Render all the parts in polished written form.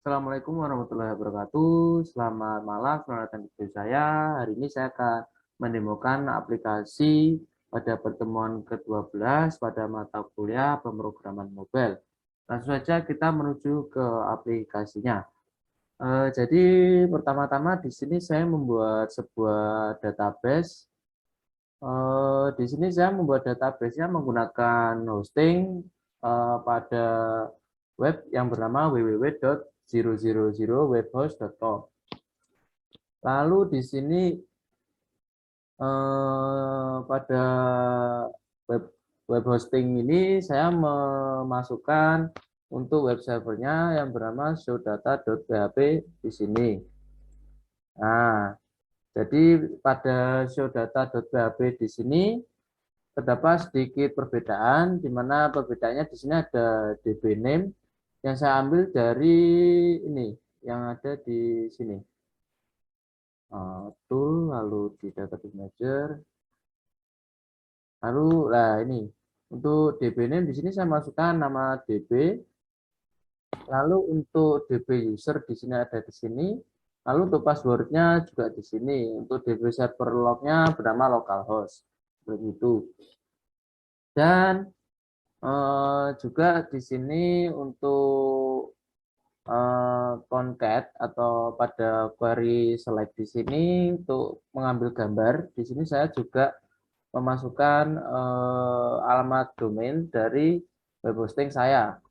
Assalamualaikum warahmatullahi wabarakatuh. Selamat malam, selamat datang di video saya. Hari ini saya akan mendemokan aplikasi pada pertemuan ke-12 pada mata kuliah pemrograman mobile. Langsung saja kita menuju ke aplikasinya. Jadi pertama-tama di sini saya membuat sebuah database. Di sini saya membuat database-nya menggunakan hosting pada web yang bernama www.000webhost.com. Lalu di sini pada web hosting ini saya memasukkan untuk web servernya yang bernama showdata.php di sini. Nah, jadi pada showdata.php di sini terdapat sedikit perbedaan, di mana perbedaannya di sini ada DB name yang saya ambil dari ini yang ada di sini. Tool, lalu di database manager, lalu ini untuk DB name di sini saya masukkan nama DB, lalu untuk DB user di sini ada di sini, lalu untuk passwordnya juga di sini, untuk DB server lognya bernama localhost, begitu. Dan juga di sini untuk concat atau pada query select di sini untuk mengambil gambar. Di sini saya juga memasukkan alamat domain dari web hosting saya.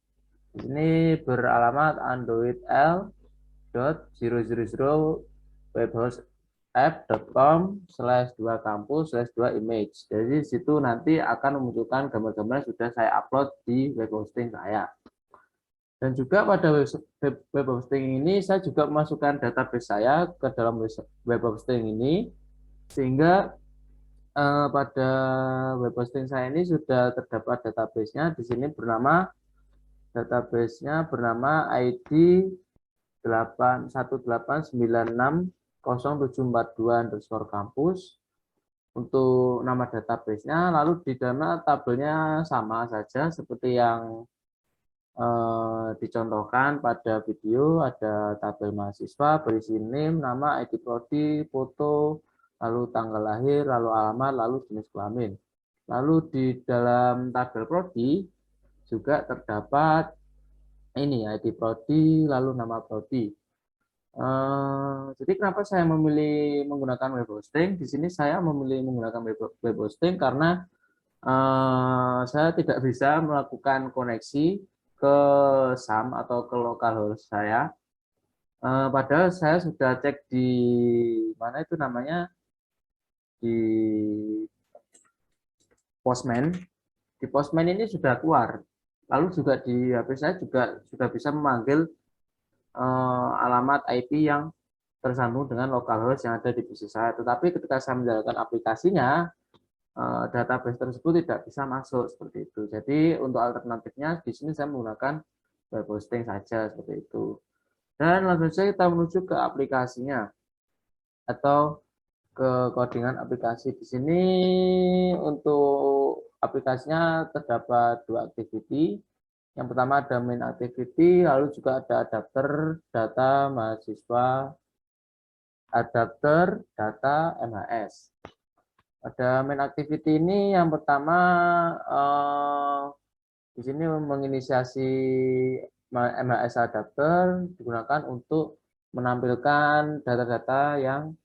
Di sini beralamat android.000webhostapp.com/2kampus/2image. Jadi di situ nanti akan memunculkan gambar-gambar yang sudah saya upload di web hosting saya. Dan juga pada web hosting ini saya juga memasukkan database saya ke dalam web hosting ini, sehingga pada web hosting saya ini sudah terdapat database-nya. Di sini database-nya bernama ID 818960742_kampus untuk nama database-nya. Lalu di dalam tabelnya sama saja seperti yang dicontohkan pada video, ada tabel mahasiswa, berisi name, nama, ID prodi, foto, lalu tanggal lahir, lalu alamat, lalu jenis kelamin. Lalu di dalam tabel prodi juga terdapat ini ID prodi, lalu nama prodi. Jadi kenapa saya memilih menggunakan web hosting? Di sini saya memilih menggunakan web hosting karena saya tidak bisa melakukan koneksi ke SAM atau ke localhost saya. Padahal saya sudah cek di mana itu namanya, di Postman. Di Postman ini sudah keluar. Lalu juga di HP saya juga sudah bisa memanggil alamat IP yang tersambung dengan localhost yang ada di PC saya. Tetapi ketika saya menjalankan aplikasinya, database tersebut tidak bisa masuk seperti itu. Jadi untuk alternatifnya di sini saya menggunakan web hosting saja seperti itu. Dan langsung saja kita menuju ke aplikasinya atau ke codingan aplikasi. Di sini untuk aplikasinya terdapat dua activity. Yang pertama ada main activity, lalu juga ada adapter data mahasiswa, adapter data MHS. Pada main activity ini yang pertama di sini menginisiasi MHS adapter digunakan untuk menampilkan data-data yang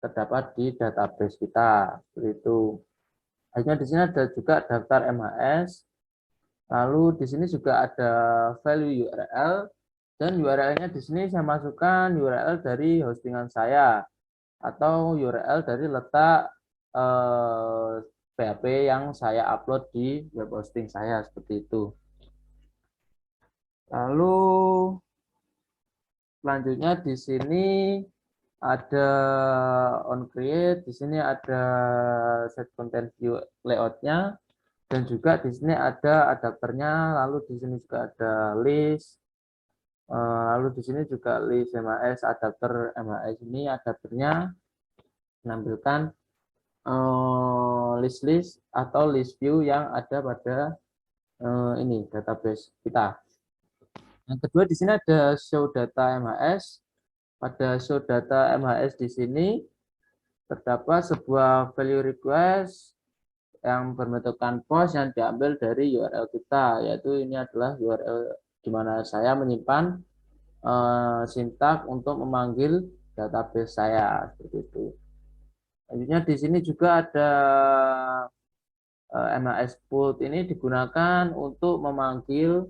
terdapat di database kita. Seperti itu. Akhirnya di sini ada juga daftar MHS. Lalu di sini juga ada value URL dan URL-nya di sini saya masukkan URL dari hostingan saya atau URL dari letak PHP yang saya upload di web hosting saya seperti itu. Lalu selanjutnya di sini ada on create, di sini ada set content view layout-nya, dan juga di sini ada adapternya, lalu di sini juga ada list, lalu di sini juga list MHS, adapter MHS ini adapternya menampilkan list-list atau list view yang ada pada ini database kita. Yang kedua di sini ada show data MHS. Pada show data MHS di sini terdapat sebuah value request yang berbentukan post yang diambil dari URL kita, yaitu ini adalah URL di mana saya menyimpan sintak untuk memanggil database saya seperti itu. Selanjutnya di sini juga ada MHS put ini digunakan untuk memanggil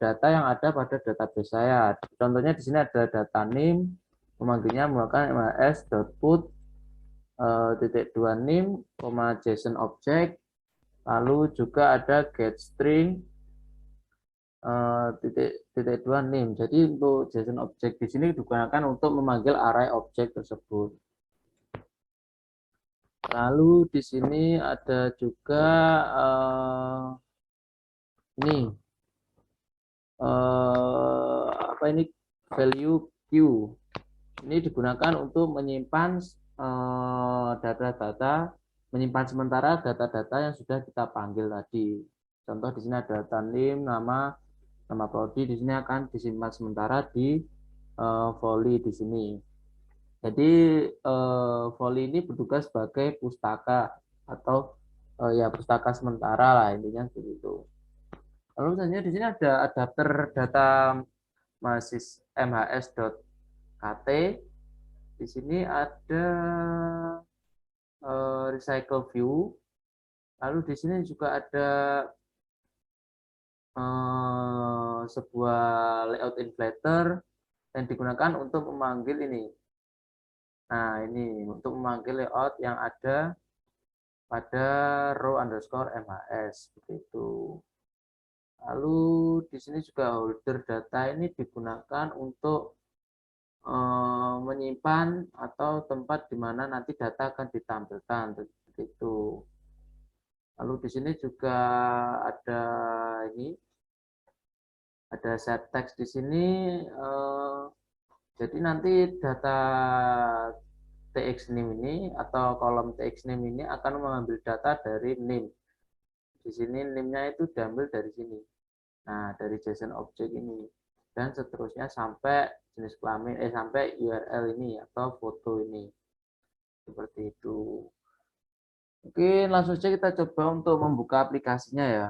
data yang ada pada database saya. Contohnya di sini ada data name, memanggilnya menggunakan mhs.put .2 name, JSON object, lalu juga ada get string titik 2 name. Jadi untuk JSON object di sini digunakan untuk memanggil array objek tersebut. Lalu di sini ada juga ini apa ini value queue. Ini digunakan untuk menyimpan data-data, menyimpan sementara data-data yang sudah kita panggil tadi. Contoh di sini ada data name, nama prodi di sini akan disimpan sementara di volley di sini. Jadi volley ini bertugas sebagai pustaka atau ya pustaka sementara lah intinya seperti itu. Lalu selanjutnya di sini ada adapter data mahasiswa mhs.kt. Di sini ada recycle view. Lalu di sini juga ada sebuah layout inflator yang digunakan untuk memanggil ini. Nah, ini untuk memanggil layout yang ada pada row underscore MHS seperti itu. Lalu di sini juga holder data ini digunakan untuk menyimpan atau tempat di mana nanti data akan ditampilkan seperti itu. Lalu di sini juga ada ini, ada set text di sini. Jadi nanti data tx name ini atau kolom tx name ini akan mengambil data dari name. Di sini name-nya itu diambil dari sini. Nah, dari JSON object ini dan seterusnya sampai jenis kelamin sampai URL ini atau foto ini. Seperti itu. Mungkin langsung saja kita coba untuk membuka aplikasinya ya.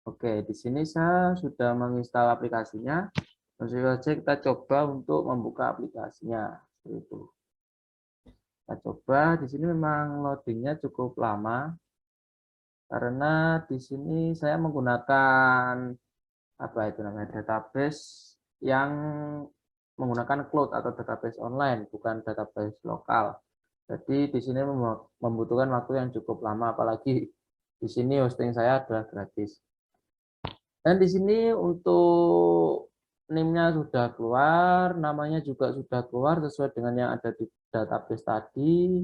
Oke, di sini saya sudah menginstal aplikasinya. Langsung saja kita coba untuk membuka aplikasinya. Seperti itu. Kita coba, di sini memang loadingnya cukup lama. Karena di sini saya menggunakan apa itu namanya database yang menggunakan cloud atau database online, bukan database lokal. Jadi di sini membutuhkan waktu yang cukup lama, apalagi di sini hosting saya adalah gratis. Dan di sini untuk name-nya sudah keluar, namanya juga sudah keluar sesuai dengan yang ada di database tadi.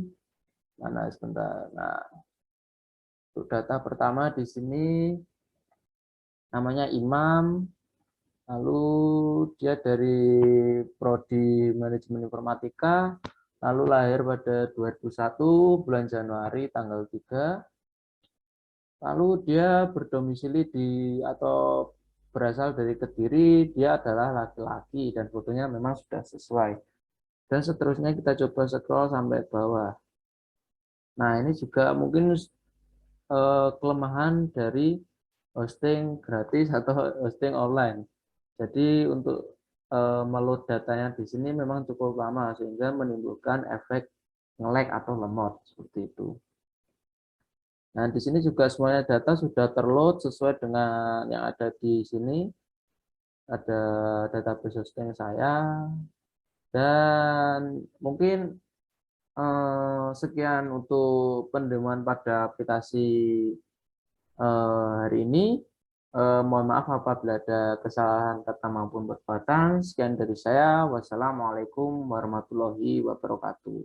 Mana sebentar. Nah, untuk data pertama di sini namanya Imam. Lalu dia dari prodi manajemen informatika, lalu lahir pada 2001 bulan Januari tanggal 3. Lalu dia berdomisili di atau berasal dari Kediri, dia adalah laki-laki dan fotonya memang sudah sesuai. Dan seterusnya kita coba scroll sampai bawah. Nah, ini juga mungkin kelemahan dari hosting gratis atau hosting online. Jadi untuk meload datanya di sini memang cukup lama sehingga menimbulkan efek nge-lag atau lemot seperti itu. Nah, di sini juga semuanya data sudah terload sesuai dengan yang ada di sini. Ada database hosting saya dan mungkin sekian untuk pendemoan pada aplikasi hari ini. Mohon maaf apabila ada kesalahan kata maupun perbuatan. Sekian dari saya. Wassalamualaikum warahmatullahi wabarakatuh.